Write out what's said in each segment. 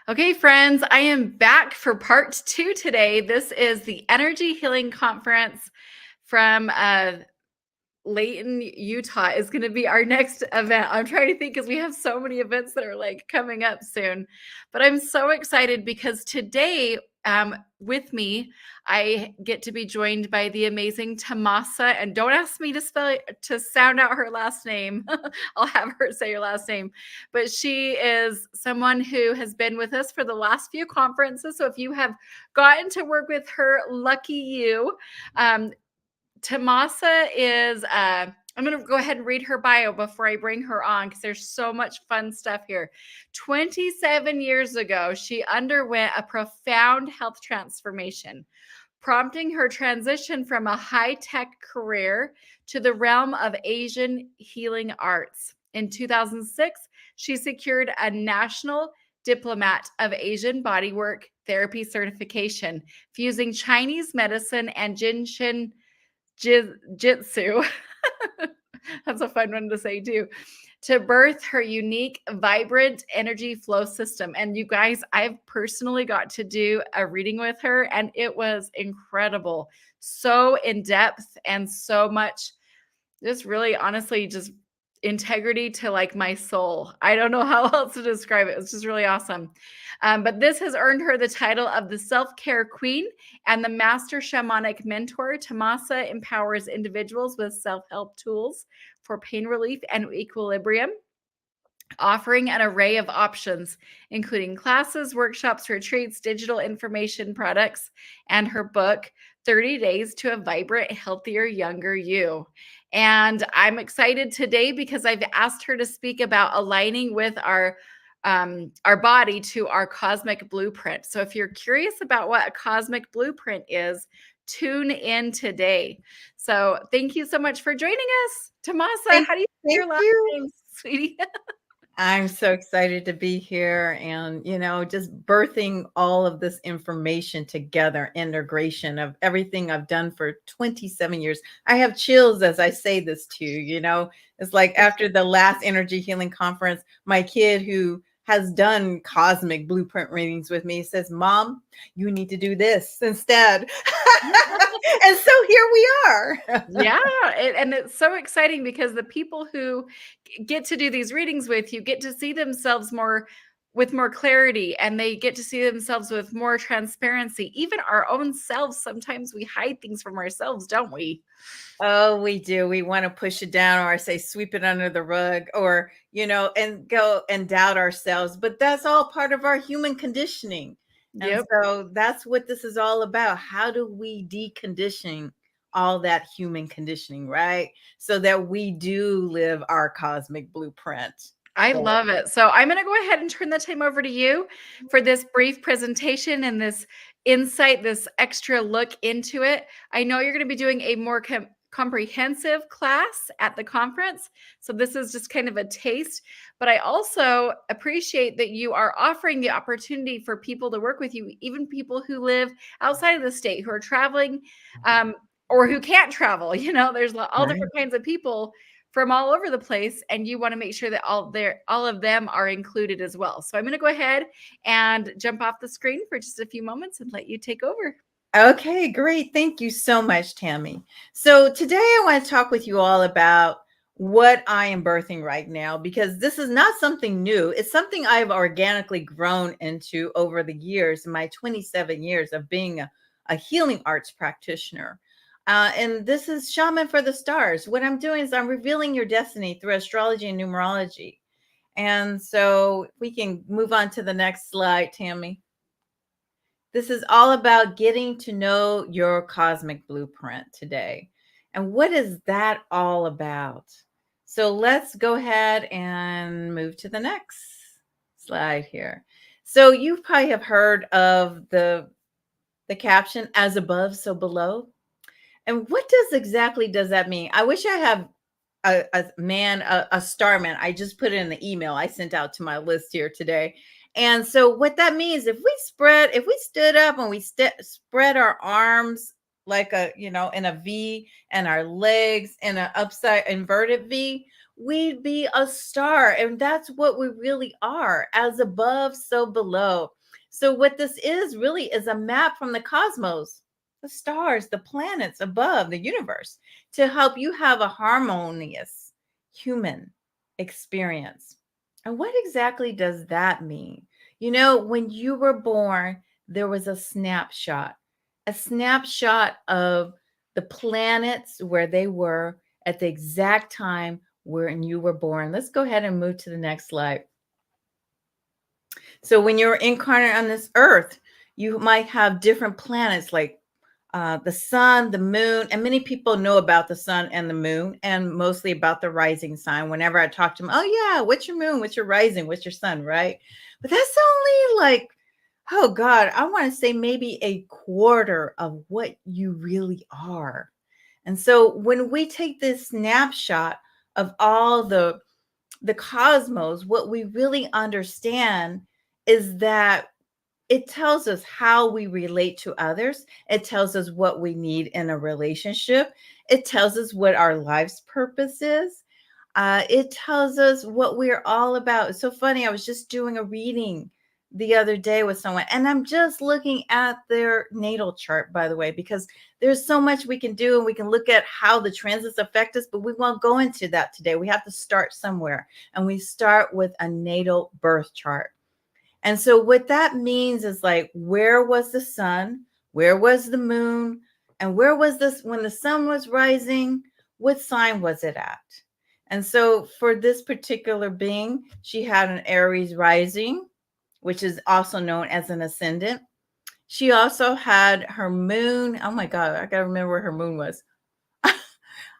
Okay, friends, I am back for part two today. This is the Energy Healing Conference from Layton, Utah is going to be our next event. I'm trying to think because we have so many events that are like coming up soon. But I'm so excited because today with me, I get to be joined by the amazing Tomasa. And don't ask me to sound out her last name. I'll have her say your last name. But she is someone who has been with us for the last few conferences. So if you have gotten to work with her, lucky you. Tomasa is, I'm going to go ahead and read her bio before I bring her on because there's so much fun stuff here. 27 years ago, she underwent a profound health transformation, prompting her transition from a high-tech career to the realm of Asian healing arts. In 2006, she secured a National Diplomat of Asian Bodywork Therapy certification, fusing Chinese medicine and Jitsu. That's a fun one to say too. To birth her unique, vibrant energy flow system. And you guys, I've personally got to do a reading with her, and it was incredible. So in depth and so much, just really honestly, just integrity to like my soul. I don't know how else to describe it. It's just really awesome. But this has earned her the title of the self-care queen and the master shamanic mentor. Tomasa empowers individuals with self-help tools for pain relief and equilibrium, offering an array of options, including classes, workshops, retreats, digital information products, and her book, 30 Days to a Vibrant, Healthier, Younger You. And I'm excited today because I've asked her to speak about aligning with our body to our cosmic blueprint. So if you're curious about what a cosmic blueprint is, tune in today. So thank you so much for joining us. Tomasa, Thank, how do you say thank your last you. name, sweetie? I'm so excited to be here and, just birthing all of this information together, integration of everything I've done for 27 years. I have chills as I say this to you. It's like after the last energy healing conference, my kid who has done cosmic blueprint readings with me says, Mom, you need to do this instead. And so here we are. Yeah, and it's so exciting because the people who get to do these readings with you get to see themselves with more clarity, and they get to see themselves with more transparency. Even our own selves, sometimes we hide things from ourselves, don't we? Oh, we do. We want to push it down, or I say sweep it under the rug, or, and go and doubt ourselves. But that's all part of our human conditioning. And Yep. so that's what this is all about. How do we decondition all that human conditioning, right? So that we do live our cosmic blueprint. I So, love it. So I'm going to go ahead and turn the time over to you for this brief presentation and this insight, this extra look into it. I know you're going to be doing a more comprehensive class at the conference. So this is just kind of a taste, but I also appreciate that you are offering the opportunity for people to work with you, even people who live outside of the state, who are traveling or who can't travel. There's all right. different kinds of people from all over the place, and you want to make sure that all of them are included as well. So I'm going to go ahead and jump off the screen for just a few moments and let you take over. Okay, great. Thank you so much, Tammy. So today I want to talk with you all about what I am birthing right now, because this is not something new. It's something I've organically grown into over the years, my 27 years of being a healing arts practitioner. And this is Shaman for the Stars. What I'm doing is I'm revealing your destiny through astrology and numerology. And so we can move on to the next slide, Tammy. This is all about getting to know your cosmic blueprint today. And what is that all about? So let's go ahead and move to the next slide here. So you probably have heard of the caption, as above, so below. And what exactly does that mean? I wish I have a starman. I just put it in the email I sent out to my list here today. And so what that means, if we stood up and we spread our arms like in a V, and our legs in an upside inverted V, we'd be a star. And that's what we really are, as above, so below. So, what this is really is a map from the cosmos, the stars, the planets above, the universe, to help you have a harmonious human experience. And what exactly does that mean? You know, when you were born, there was a snapshot of the planets where they were at the exact time when you were born. Let's go ahead and move to the next slide. So when you're incarnate on this earth, you might have different planets like the sun, the moon, and many people know about the sun and the moon, and mostly about the rising sign. Whenever I talk to them, oh yeah, what's your moon? What's your rising? What's your sun? Right? But that's only like, oh God, I want to say maybe a quarter of what you really are. And so when we take this snapshot of all the cosmos, what we really understand is that it tells us how we relate to others. It tells us what we need in a relationship. It tells us what our life's purpose is. It tells us what we're all about. It's so funny. I was just doing a reading the other day with someone, and I'm just looking at their natal chart, by the way, because there's so much we can do, and we can look at how the transits affect us, but we won't go into that today. We have to start somewhere, and we start with a natal birth chart. And so what that means is like, where was the sun? Where was the moon? And where was this when the sun was rising? What sign was it at? And so for this particular being, she had an Aries rising, which is also known as an ascendant. She also had her moon. Oh my God, I got to remember where her moon was.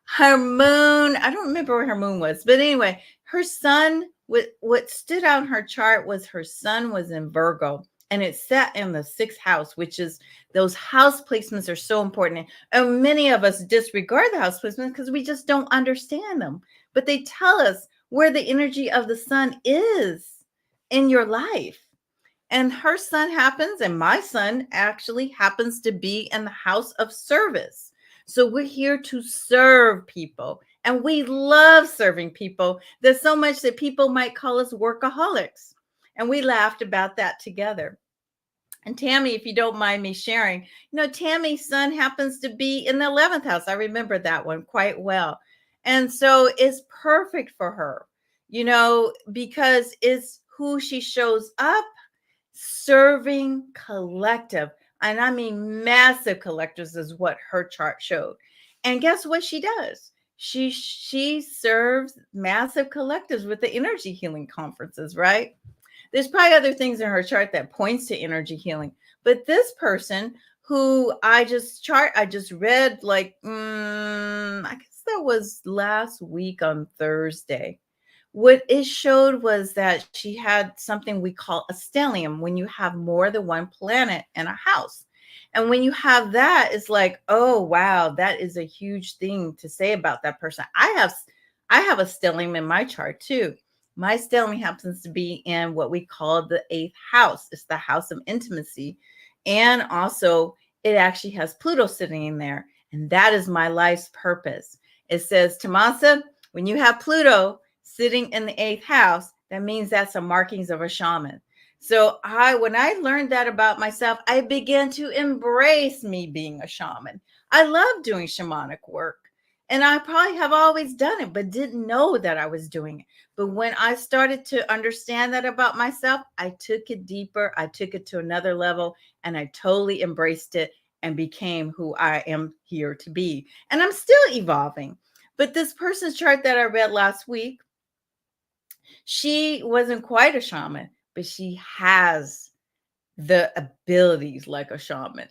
Her moon, I don't remember where her moon was, but anyway, her sun, what stood out in her chart was her sun was in Virgo, and it sat in the sixth house, which is, those house placements are so important. And many of us disregard the house placements because we just don't understand them, but they tell us where the energy of the sun is in your life. And her sun happens, and my sun actually happens to be in the house of service. So we're here to serve people, and we love serving people. There's so much that people might call us workaholics. And we laughed about that together. And Tammy, if you don't mind me sharing, Tammy's sun happens to be in the 11th house. I remember that one quite well. And so it's perfect for her, because it's who she shows up serving collective. And I mean, massive collectives is what her chart showed. And guess what she does? She serves massive collectives with the energy healing conferences, right? There's probably other things in her chart that points to energy healing. But this person who I just read like, I guess that was last week on Thursday. What it showed was that she had something we call a stellium, when you have more than one planet in a house. And when you have that, it's like, oh, wow, that is a huge thing to say about that person. I have a stellium in my chart too. My stellium happens to be in what we call the 8th house. It's the house of intimacy. And also, it actually has Pluto sitting in there. And that is my life's purpose. It says, Tomasa, when you have Pluto sitting in the 8th house, that means that's a markings of a shaman. So when I learned that about myself, I began to embrace me being a shaman. I love doing shamanic work. And I probably have always done it, but didn't know that I was doing it. But when I started to understand that about myself, I took it deeper. I took it to another level, and I totally embraced it and became who I am here to be. And I'm still evolving. But this person's chart that I read last week, she wasn't quite a shaman, but she has the abilities like a shaman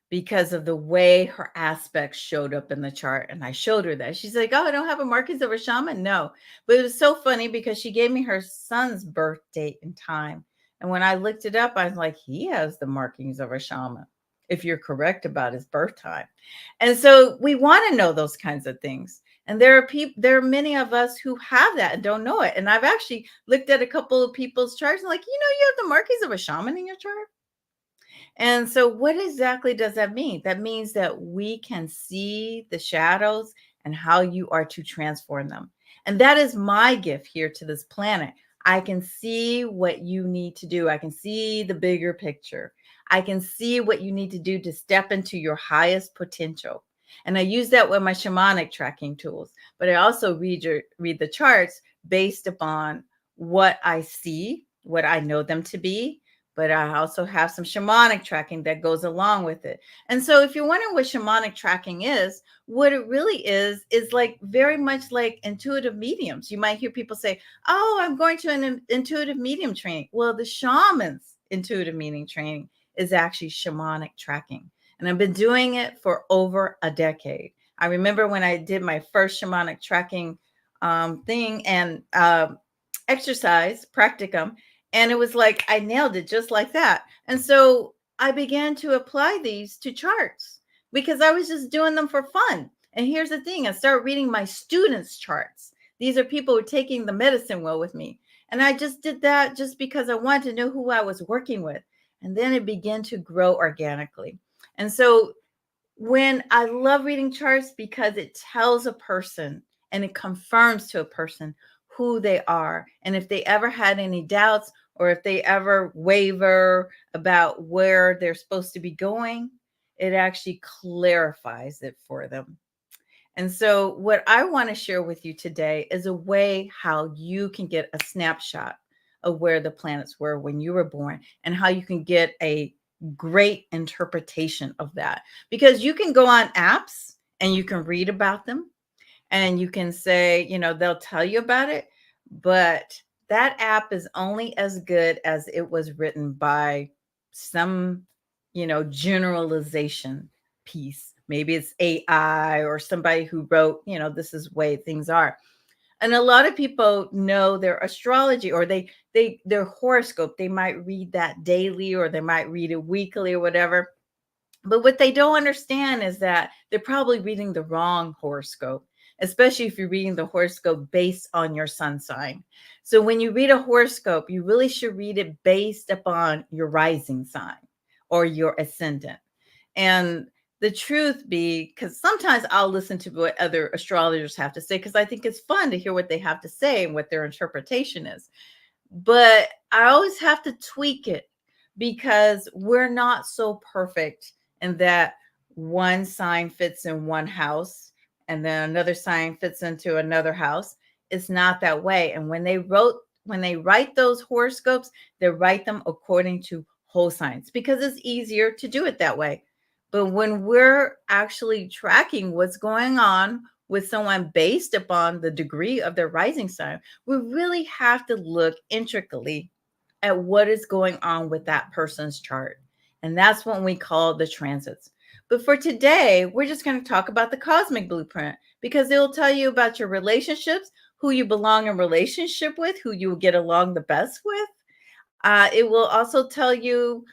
because of the way her aspects showed up in the chart. And I showed her that. She's like, oh, I don't have a markings of a shaman. No. But it was so funny because she gave me her son's birth date and time. And when I looked it up, I was like, he has the markings of a shaman, if you're correct about his birth time. And so we want to know those kinds of things. And there are many of us who have that and don't know it. And I've actually looked at a couple of people's charts and like, you have the markings of a shaman in your chart. And so what exactly does that mean? That means that we can see the shadows and how you are to transform them. And that is my gift here to this planet. I can see what you need to do. I can see the bigger picture. I can see what you need to do to step into your highest potential. And I use that with my shamanic tracking tools, but I also read the charts based upon what I see, what I know them to be, but I also have some shamanic tracking that goes along with it. And so if you're wondering what shamanic tracking is, what it really is like very much like intuitive mediums. You might hear people say, "Oh, I'm going to an intuitive medium training." Well, the shaman's intuitive medium training is actually shamanic tracking. And I've been doing it for over a decade. I remember when I did my first shamanic tracking thing and exercise practicum, and it was like I nailed it just like that. And so I began to apply these to charts because I was just doing them for fun. And here's the thing, I started reading my students' charts. These are people who are taking the medicine well with me. And I just did that just because I wanted to know who I was working with. And then it began to grow organically. And so when I love reading charts because it tells a person and it confirms to a person who they are. And if they ever had any doubts or if they ever waver about where they're supposed to be going, it actually clarifies it for them. And so, what I want to share with you today is a way how you can get a snapshot of where the planets were when you were born and how you can get a great interpretation of that. Because you can go on apps and you can read about them and you can say, they'll tell you about it, but that app is only as good as it was written by some, generalization piece. Maybe it's AI or somebody who wrote, this is the way things are. And a lot of people know their astrology or their horoscope. They might read that daily or they might read it weekly or whatever. But what they don't understand is that they're probably reading the wrong horoscope, especially if you're reading the horoscope based on your sun sign. So when you read a horoscope, you really should read it based upon your rising sign or your ascendant. And the truth be, because sometimes I'll listen to what other astrologers have to say, because I think it's fun to hear what they have to say and what their interpretation is. But I always have to tweak it because we're not so perfect in that one sign fits in one house and then another sign fits into another house. It's not that way. And when they write those horoscopes, they write them according to whole signs because it's easier to do it that way. But when we're actually tracking what's going on with someone based upon the degree of their rising sign, we really have to look intricately at what is going on with that person's chart. And that's what we call the transits. But for today, we're just going to talk about the cosmic blueprint because it will tell you about your relationships, who you belong in relationship with, who you will get along the best with. It will also tell you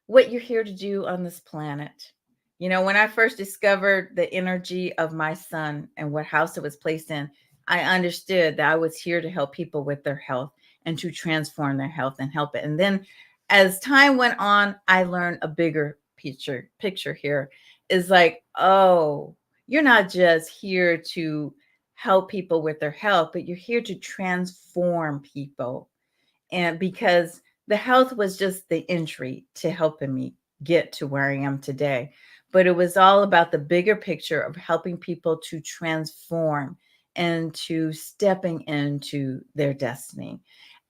what you're here to do on this planet. When I first discovered the energy of my sun and what house it was placed in, I understood that I was here to help people with their health and to transform their health and help it. And then as time went on, I learned a bigger picture here is like, oh, you're not just here to help people with their health, but you're here to transform people. And because the health was just the entry to helping me get to where I am today. But it was all about the bigger picture of helping people to transform and to stepping into their destiny.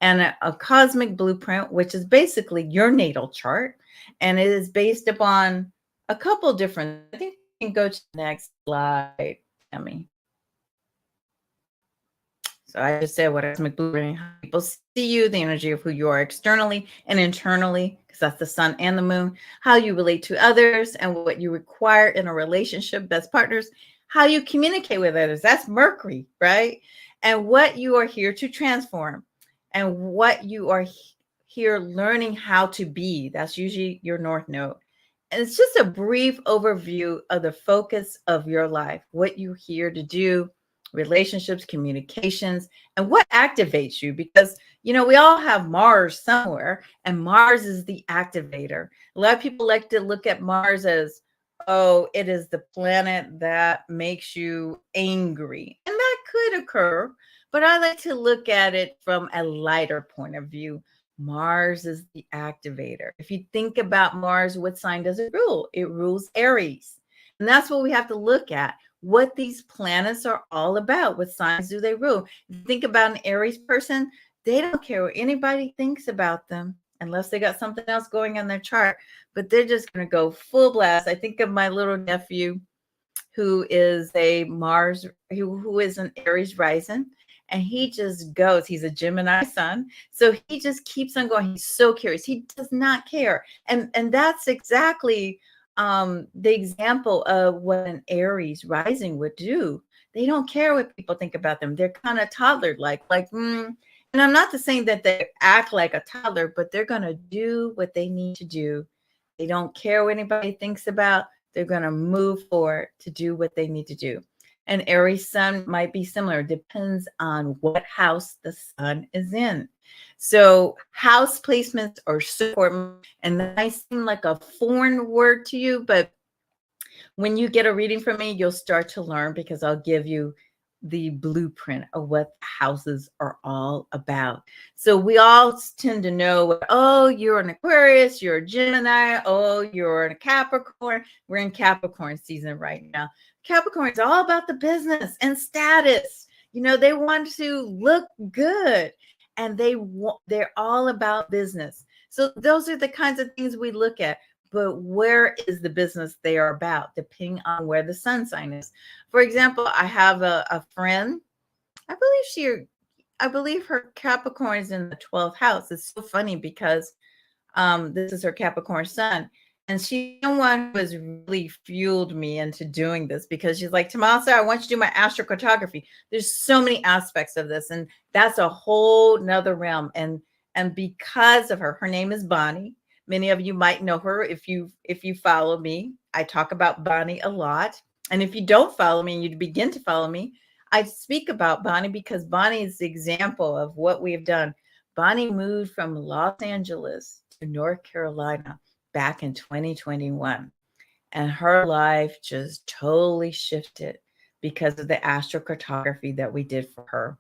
And a cosmic blueprint, which is basically your natal chart, and it is based upon a couple different, I think you can go to the next slide, Tammy. So I just said what cosmic blueprint, how people see you, the energy of who you are externally and internally, because that's the sun and the moon, how you relate to others and what you require in a relationship, best partners, how you communicate with others, that's Mercury, right? And what you are here to transform and what you are here learning how to be, that's usually your North Node. And it's just a brief overview of the focus of your life, what you're here to do, relationships, communications, and what activates you. Because, we all have Mars somewhere, and Mars is the activator. A lot of people like to look at Mars as, oh, it is the planet that makes you angry. And that could occur, but I like to look at it from a lighter point of view. Mars is the activator. If you think about Mars, what sign does it rule? It rules Aries. And that's what we have to look at, what these planets are all about. What signs do they rule? If you think about an Aries person, they don't care what anybody thinks about them unless they got something else going on their chart, but they're just going to go full blast. I think of my little nephew who is a Mars, who is an Aries rising, and he just goes. He's a Gemini sun, so he just keeps on going. He's so curious. He does not care, and that's exactly the example of what an Aries rising would do. They don't care what people think about them. They're kind of toddler like. And I'm not saying that they act like a toddler, but they're going to do what they need to do. They don't care what anybody thinks about. They're going to move forward to do what they need to do. An Aries sun might be similar. Depends on what house the sun is in. So house placements are so important. And that might seem like a foreign word to you, but when you get a reading from me, you'll start to learn, because I'll give you the blueprint of what houses are all about. So we all tend to know, oh, you're an Aquarius, you're a Gemini, oh, you're a Capricorn. We're in Capricorn season right now. Capricorn is all about the business and status. You know, they want to look good, and they're all about business. So those are the kinds of things we look at. But where is the business they are about, depending on where the sun sign is? For example, I have a friend. I believe her Capricorn is in the 12th house. It's so funny because this is her Capricorn sun. And she's the one who has really fueled me into doing this, because she's like, Tomasa, I want you to do my astrocartography. There's so many aspects of this, and that's a whole nother realm. And because of her name is Bonnie. Many of you might know her if you follow me. I talk about Bonnie a lot. And if you don't follow me and you begin to follow me, I speak about Bonnie because Bonnie is the example of what we have done. Bonnie moved from Los Angeles to North Carolina back in 2021. And her life just totally shifted because of the astrocartography that we did for her.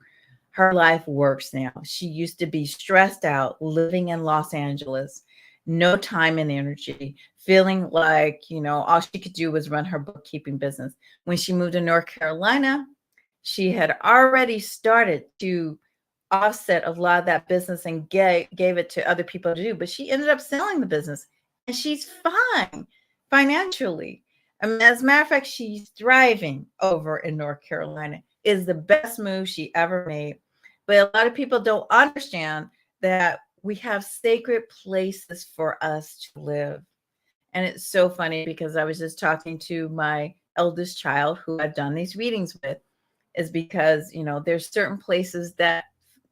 Her life works now. She used to be stressed out living in Los Angeles, no time and energy, feeling like, all she could do was run her bookkeeping business. When she moved to North Carolina, she had already started to offset a lot of that business and gave it to other people to do, but she ended up selling the business, and she's fine financially. I mean, as a matter of fact, she's thriving over in North Carolina. It is the best move she ever made. But a lot of people don't understand that we have sacred places for us to live. And it's so funny because I was just talking to my eldest child who I've done these readings with, is because, there's certain places that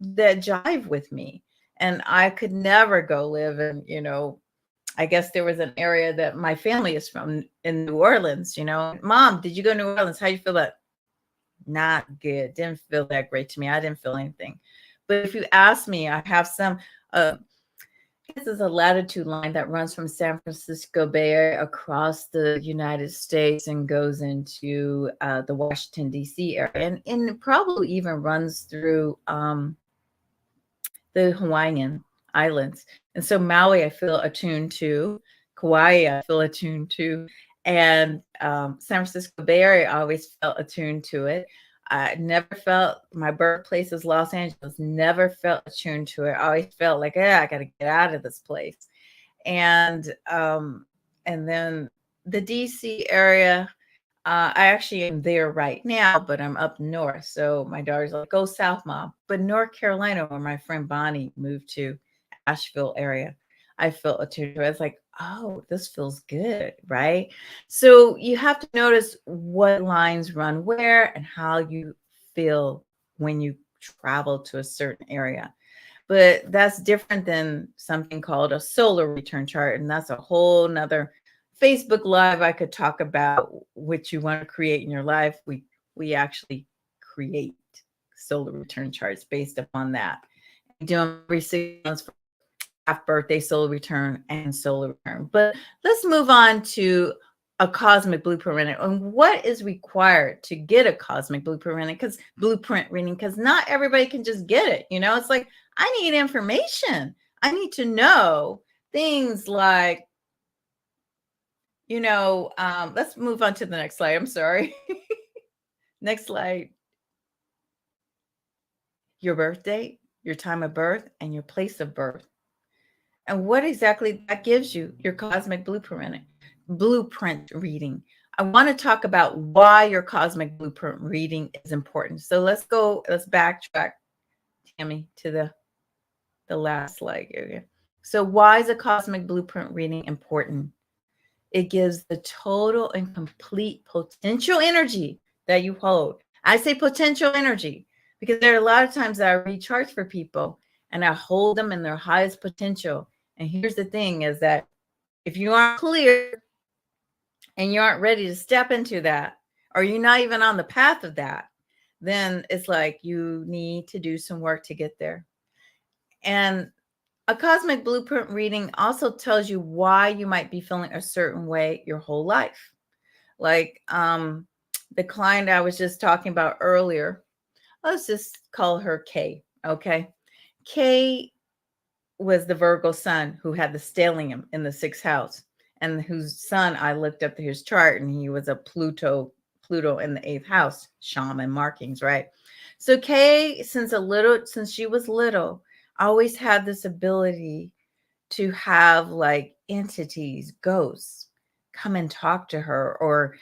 jive with me, and I could never go live in, I guess there was an area that my family is from in New Orleans, Mom, did you go to New Orleans? How you feel about it? Not good. Didn't feel that great to me. I didn't feel anything. But if you ask me, I have some, this is a latitude line that runs from San Francisco Bay Area across the United States and goes into the Washington, D.C. area. And it probably even runs through the Hawaiian Islands. And so Maui, I feel attuned to. Kauai, I feel attuned to. And San Francisco Bay Area, I always felt attuned to it. I never felt, my birthplace is Los Angeles, never felt attuned to it. I always felt like, I got to get out of this place. And then the DC area, I actually am there right now, but I'm up north. So my daughter's like, go south, Mom. But North Carolina, where my friend Bonnie moved to, Asheville area, I felt attuned to it. I was like, oh, this feels good, right? So you have to notice what lines run where and how you feel when you travel to a certain area. But that's different than something called a solar return chart. And that's a whole nother Facebook Live. I could talk about what you want to create in your life. We actually create solar return charts based upon that. We do them every 6 months for half birthday, solar return, and solar return. But let's move on to a cosmic blueprint reading and what is required to get a cosmic blueprint reading, because not everybody can just get it. It's like, I need information. I need to know things like, let's move on to the next slide. I'm sorry. Next slide. Your birth date, your time of birth, and your place of birth. And what exactly that gives you, your cosmic blueprint reading. I want to talk about why your cosmic blueprint reading is important. So let's backtrack, Tammy, to the last slide area. So why is a cosmic blueprint reading important? It gives the total and complete potential energy that you hold. I say potential energy because there are a lot of times that I read charts for people and I hold them in their highest potential. And here's the thing is that if you aren't clear and you aren't ready to step into that, or you're not even on the path of that, then it's like you need to do some work to get there. And a cosmic blueprint reading also tells you why you might be feeling a certain way your whole life. Like the client I was just talking about earlier, let's just call her Kay, okay? Kay was the Virgo sun who had the stellium in the 6th house, and whose son, I looked up his chart, and he was a Pluto in the 8th house, shaman markings, right? So Kay, since she was little, always had this ability to have like entities, ghosts, come and talk to her or,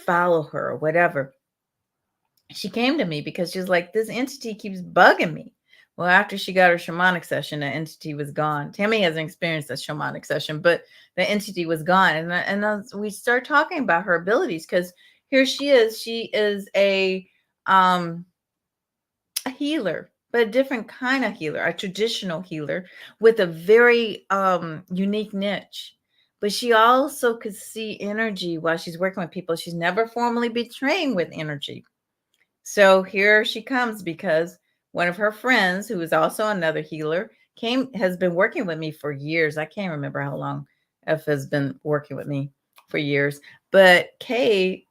follow her or whatever. She came to me because she's like, this entity keeps bugging me. Well, after she got her shamanic session, the entity was gone. Tammy hasn't experienced a shamanic session, but the entity was gone. And we start talking about her abilities, because here she is. She is a healer, but a different kind of healer, a traditional healer with a very unique niche. But she also could see energy while she's working with people. She's never formally been trained with energy. So here she comes because one of her friends, who is also another healer, has been working with me for years. I can't remember how long F has been working with me for years. But Kay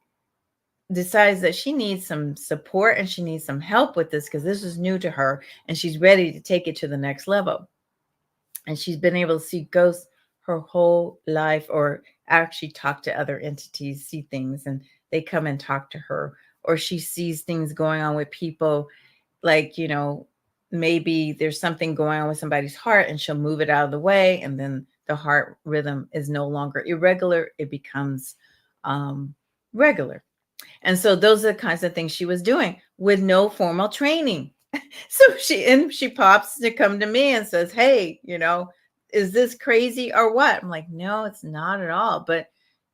decides that she needs some support and she needs some help with this because this is new to her and she's ready to take it to the next level. And she's been able to see ghosts her whole life, or actually talk to other entities, see things, and they come and talk to her. Or she sees things going on with people, like, maybe there's something going on with somebody's heart and she'll move it out of the way, and then the heart rhythm is no longer irregular, it becomes regular. And so those are the kinds of things she was doing with no formal training. So she pops to come to me and says, hey, is this crazy or what? I'm like, no, it's not at all, but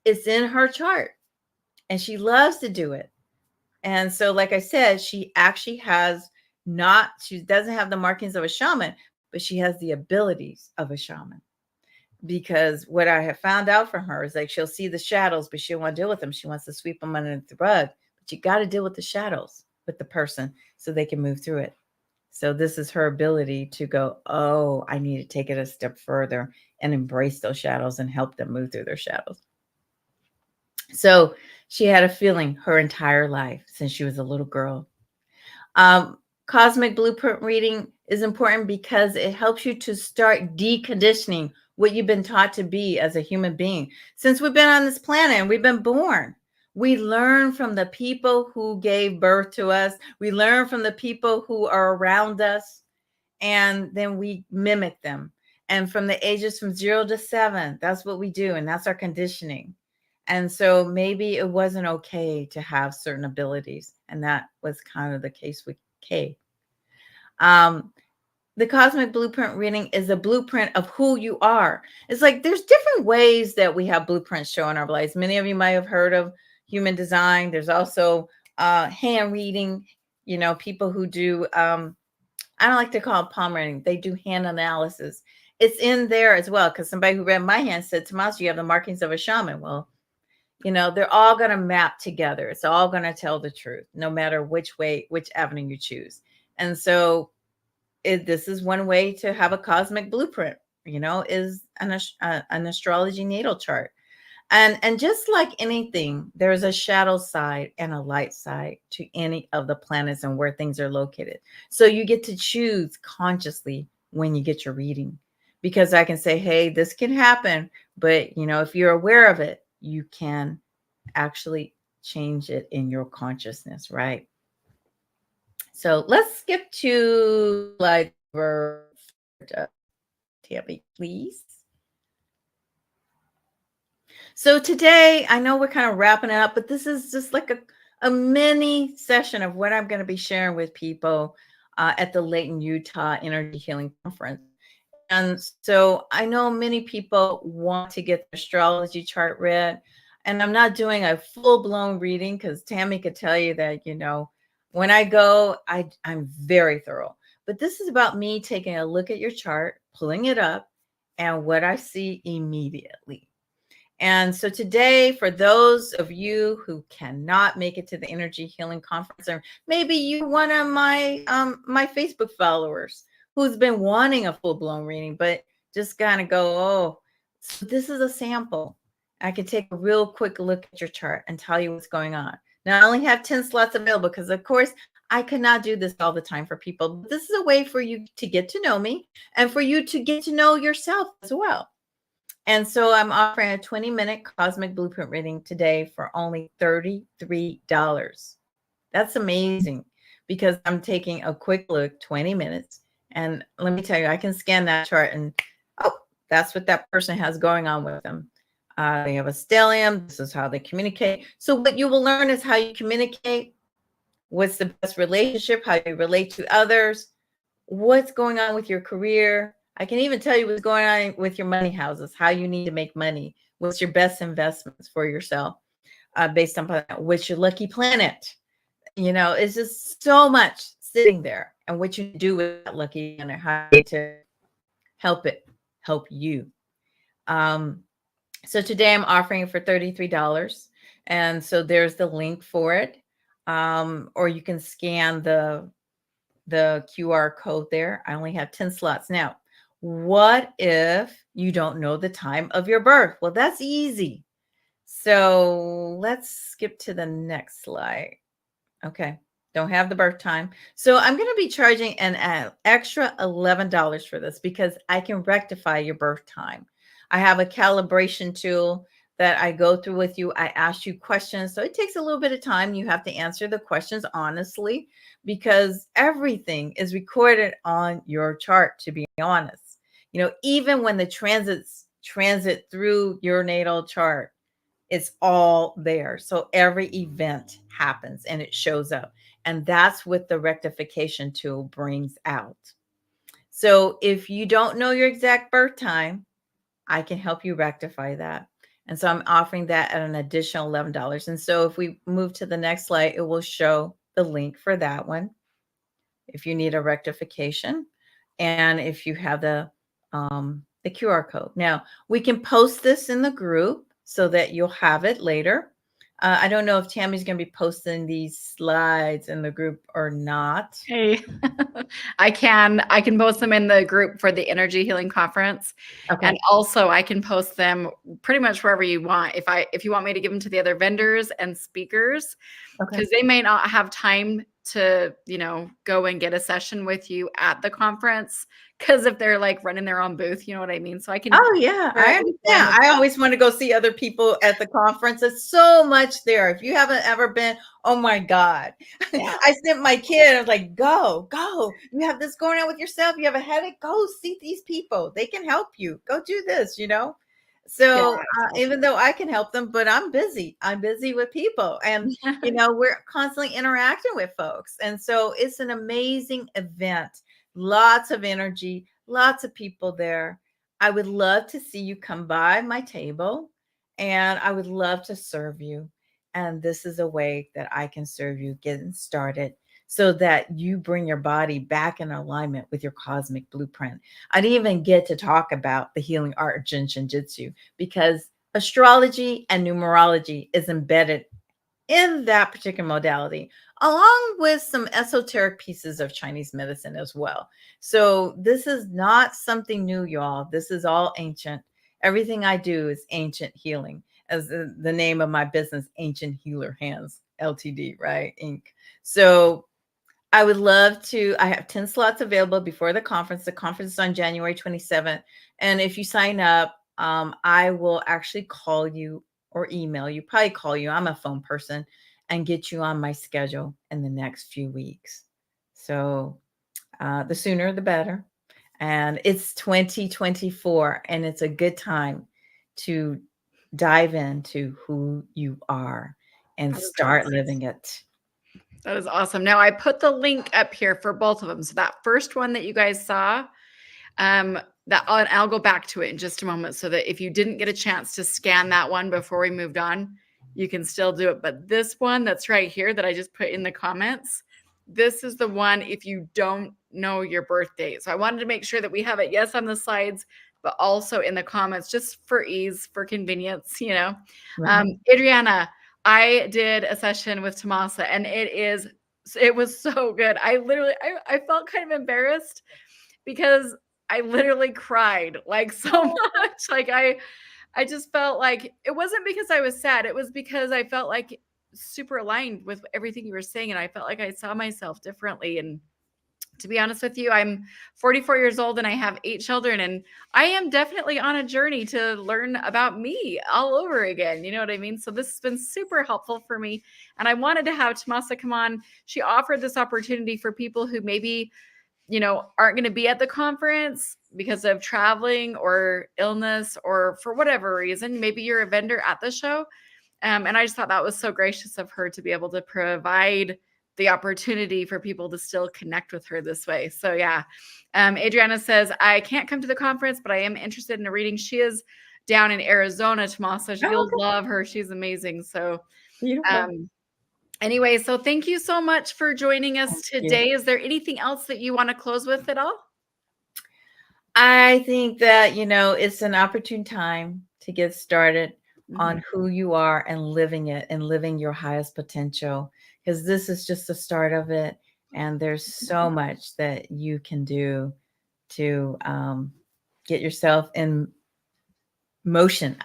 it's in her chart and she loves to do it. And so, like I said, she actually she doesn't have the markings of a shaman, but she has the abilities of a shaman. Because what I have found out from her is, like, she'll see the shadows, but she don't want to deal with them. She wants to sweep them under the rug. But you got to deal with the shadows with the person so they can move through it. So this is her ability to go, oh, I need to take it a step further and embrace those shadows and help them move through their shadows. So she had a feeling her entire life since she was a little girl. Cosmic blueprint reading is important because it helps you to start deconditioning what you've been taught to be as a human being. Since we've been on this planet and we've been born, we learn from the people who gave birth to us. We learn from the people who are around us, and then we mimic them. And from the ages from 0 to 7, that's what we do. And that's our conditioning. And so maybe it wasn't okay to have certain abilities. And that was kind of the case with Kay. The cosmic blueprint reading is a blueprint of who you are. It's like there's different ways that we have blueprints showing our lives. Many of you might have heard of human design. There's also hand reading, people who do, I don't like to call it palm reading. They do hand analysis. It's in there as well, because somebody who read my hand said, Tomasa, you have the markings of a shaman. Well, they're all going to map together. It's all going to tell the truth, no matter which avenue you choose. And so this is one way to have a cosmic blueprint, is an astrology natal chart. And just like anything, there's a shadow side and a light side to any of the planets and where things are located. So you get to choose consciously when you get your reading, because I can say, hey, this can happen, but if you're aware of it, you can actually change it in your consciousness, right? So let's skip to slide number 4, Tammy, please. So today, I know we're kind of wrapping it up, but this is just like a mini session of what I'm going to be sharing with people at the Layton, Utah Energy Healing Conference. And so I know many people want to get the astrology chart read, and I'm not doing a full-blown reading because Tammy could tell you that, when I go, I'm very thorough. But this is about me taking a look at your chart, pulling it up, and what I see immediately. And so today, for those of you who cannot make it to the Energy Healing Conference, or maybe you one of my my Facebook followers who's been wanting a full-blown reading, but just kind of go, oh, so this is a sample. I can take a real quick look at your chart and tell you what's going on. Now, I only have 10 slots available because, of course, I cannot do this all the time for people. But this is a way for you to get to know me and for you to get to know yourself as well. And so I'm offering a 20-minute cosmic blueprint reading today for only $33. That's amazing, because I'm taking a quick look, 20 minutes. And let me tell you, I can scan that chart and, oh, that's what that person has going on with them. They have a stellium. This is how they communicate. So what you will learn is how you communicate, what's the best relationship, how you relate to others, what's going on with your career. I can even tell you what's going on with your money houses, how you need to make money, what's your best investments for yourself, based on what's your lucky planet. It's just so much sitting there, and what you do with that lucky planet, how to help you. So today I'm offering it for $33. And so there's the link for it. Or you can scan the QR code there. I only have 10 slots. Now, what if you don't know the time of your birth? Well, that's easy. So let's skip to the next slide. Okay. Don't have the birth time. So I'm going to be charging an extra $11 for this, because I can rectify your birth time. I have a calibration tool that I go through with you. I ask you questions. So it takes a little bit of time. You have to answer the questions honestly, because everything is recorded on your chart, to be honest. Even when the transit through your natal chart, it's all there. So every event happens and it shows up. And that's what the rectification tool brings out. So if you don't know your exact birth time, I can help you rectify that. And so I'm offering that at an additional $11. And so if we move to the next slide, it will show the link for that one if you need a rectification, and if you have the QR code. Now, we can post this in the group so that you'll have it later. I don't know if Tammy's going to be posting these slides in the group or not. Hey, I can post them in the group for the Energy Healing Conference. Okay. And also I can post them pretty much wherever you want. If you want me to give them to the other vendors and speakers, because they may not have time to, go and get a session with you at the conference, because if they're like running their own booth, you know what I mean? So I can. Oh yeah, I understand. I always want to go see other people at the conference. It's so much there. If you haven't ever been, oh my God. Yeah. I sent my kid, I was like, go. You have this going on with yourself. You have a headache, go see these people. They can help you. Go do this, So even though I can help them, but I'm busy with people, and we're constantly interacting with folks. And so it's an amazing event. Lots of energy, lots of people there. I would love to see you come by my table, and I would love to serve you. And this is a way that I can serve you getting started, so that you bring your body back in alignment with your cosmic blueprint. I didn't even get to talk about the healing art of Jin Shin Jitsu, because astrology and numerology is embedded in that particular modality, along with some esoteric pieces of Chinese medicine as well. So this is not something new, y'all. This is all ancient. Everything I do is ancient healing. as the name of my business, Ancient Healer Hands Ltd, right? Inc. So I would love to. I have 10 slots available before the conference. The conference is on January 27th. And if you sign up, I will actually call you or email you, probably call you. I'm a phone person, and get you on my schedule in the next few weeks. So the sooner, the better. And it's 2024, and it's a good time to dive into who you are and start living it. That is awesome. Now I put the link up here for both of them. So that first one that you guys saw, that I'll go back to it in just a moment, so that if you didn't get a chance to scan that one before we moved on, you can still do it. But this one that's right here that I just put in the comments, this is the one if you don't know your birth date. So I wanted to make sure that we have it, yes, on the slides, but also in the comments, just for ease, for convenience, you know. Right. Adriana, I did a session with Tomasa, and it was so good. I felt kind of embarrassed because I literally cried like so much. Like I just felt like it wasn't because I was sad. It was because I felt like super aligned with everything you were saying. And I felt like I saw myself differently. And to be honest with you, I'm 44 years old and I have 8 children, and I am definitely on a journey to learn about me all over again. You know what I mean? So this has been super helpful for me. And I wanted to have Tomasa come on. She offered this opportunity for people who maybe, you know, aren't going to be at the conference because of traveling or illness or for whatever reason. Maybe you're a vendor at the show. And I just thought that was so gracious of her to be able to provide the opportunity for people to still connect with her this way. So yeah. Adriana says, I can't come to the conference, but I am interested in a reading. She is down in Arizona, Tomasa. You'll love her. She's amazing. So anyway, so thank you so much for joining us today. Is there anything else that you want to close with at all? I think that, you know, it's an opportune time to get started on who you are and living it and living your highest potential, because this is just the start of it. And there's so much that you can do to get yourself in motion.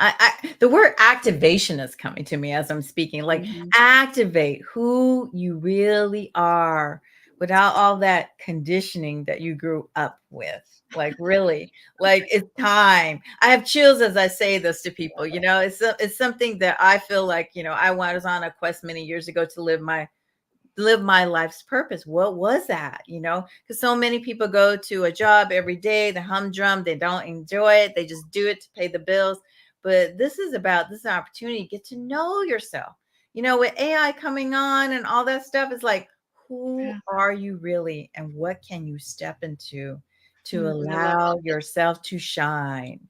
The word activation is coming to me as I'm speaking, like activate who you really are without all that conditioning that you grew up with. Like really, like it's time. I have chills as I say this to people. You know, it's something that I feel like, you know, I was on a quest many years ago to live my life's purpose. What was that? You know, because so many people go to a job every day, the humdrum, they don't enjoy it, they just do it to pay the bills. But this is an opportunity to get to know yourself. You know, with AI coming on and all that stuff, it's like, who are you really, and what can you step into to allow yourself to shine?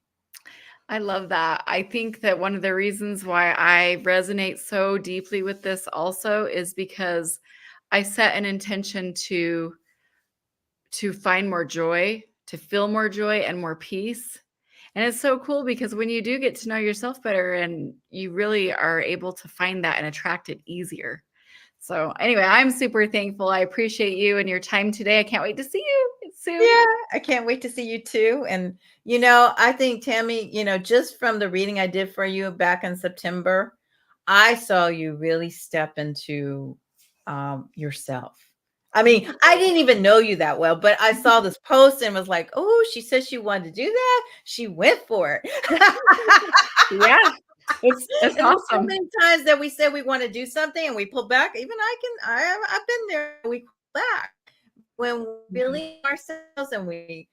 I love that. I think that one of the reasons why I resonate so deeply with this also is because I set an intention to find more joy, to feel more joy and more peace. And it's so cool because when you do get to know yourself better, and you really are able to find that and attract it easier. So anyway, I'm super thankful. I appreciate you and your time today. I can't wait to see you soon. Yeah, I can't wait to see you too. And, you know, I think, Tammy, you know, just from the reading I did for you back in September, I saw you really step into yourself. I mean, I didn't even know you that well, but I saw this post and was like, oh, she said she wanted to do that. She went for it. Yeah. It's awesome. So many times that we say we want to do something and we pull back. Even I've been there. We pull back when we believe ourselves and we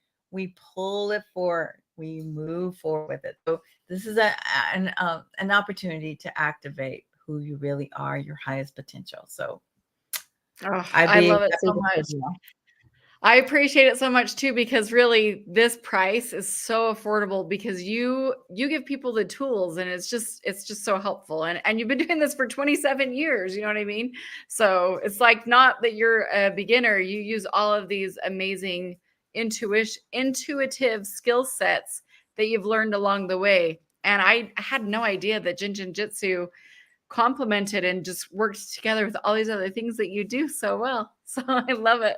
pull it forward. We move forward with it. So this is an opportunity to activate who you really are, your highest potential. So I love it so much. I appreciate it so much too, because really this price is so affordable because you give people the tools, and it's just so helpful. And you've been doing this for 27 years, you know what I mean? So it's like, not that you're a beginner, you use all of these amazing intuitive skill sets that you've learned along the way. And I had no idea that Jin Jitsu complemented and just worked together with all these other things that you do so well. So I love it.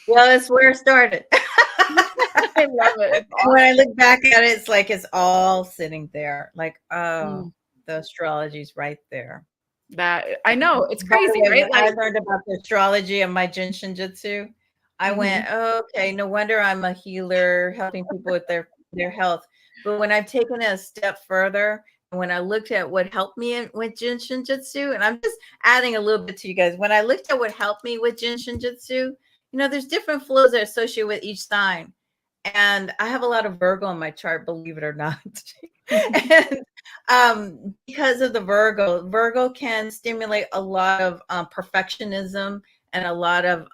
Well, that's where it started. I love it. And when I look back at it, it's like it's all sitting there. Like, oh, the astrology's right there. That I know, it's By the crazy, way, right? when I Like, learned about the astrology and my Jin Shinjutsu, I mhm. went, "Oh, okay, no wonder I'm a healer helping people with their health." But when I've taken it a step further, and when I looked at what helped me with Jin Shinjutsu, and I'm just adding a little bit to you guys. When I looked at what helped me with Jin Shinjutsu, there's different flows that are associated with each sign. And I have a lot of Virgo in my chart, believe it or not. And because of the Virgo can stimulate a lot of perfectionism and a lot of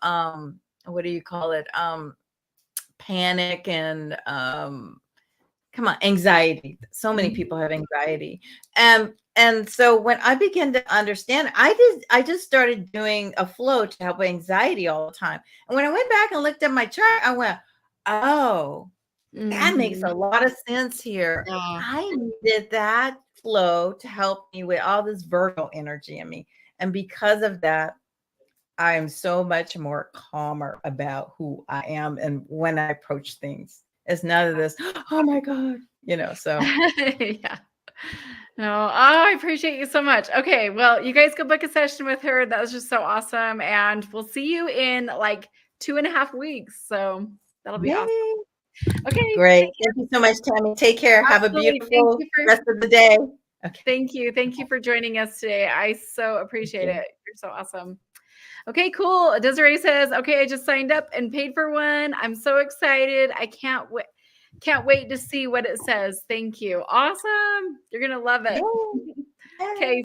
what do you call it? Panic and come on, anxiety. So many Mhm. people have anxiety. And so when I began to understand, I just started doing a flow to help with anxiety all the time. And when I went back and looked at my chart, I went, oh, that makes a Mhm. lot of sense here. Yeah. I needed that flow to help me with all this Virgo energy in me. And because of that, I am so much more calmer about who I am and when I approach things. It's none of this, oh my God, so Yeah. No, oh, I appreciate you so much. Okay, well, you guys go book a session with her. That was just so awesome, and we'll see you in, like, 2.5 weeks, so that'll be awesome. yay. Okay, Great. take care. Thank you so much, Tammy. Take care. Have a Absolutely. Thank beautiful you for rest of the day. Okay. thank you for joining us today. I so Thank appreciate you. it. You're so awesome. Okay, cool. Desiree says, "Okay, I just signed up and paid for one. I'm so excited. I can't wait to see what it says. Thank you." Awesome. You're gonna love it. Yay. Yay. Okay.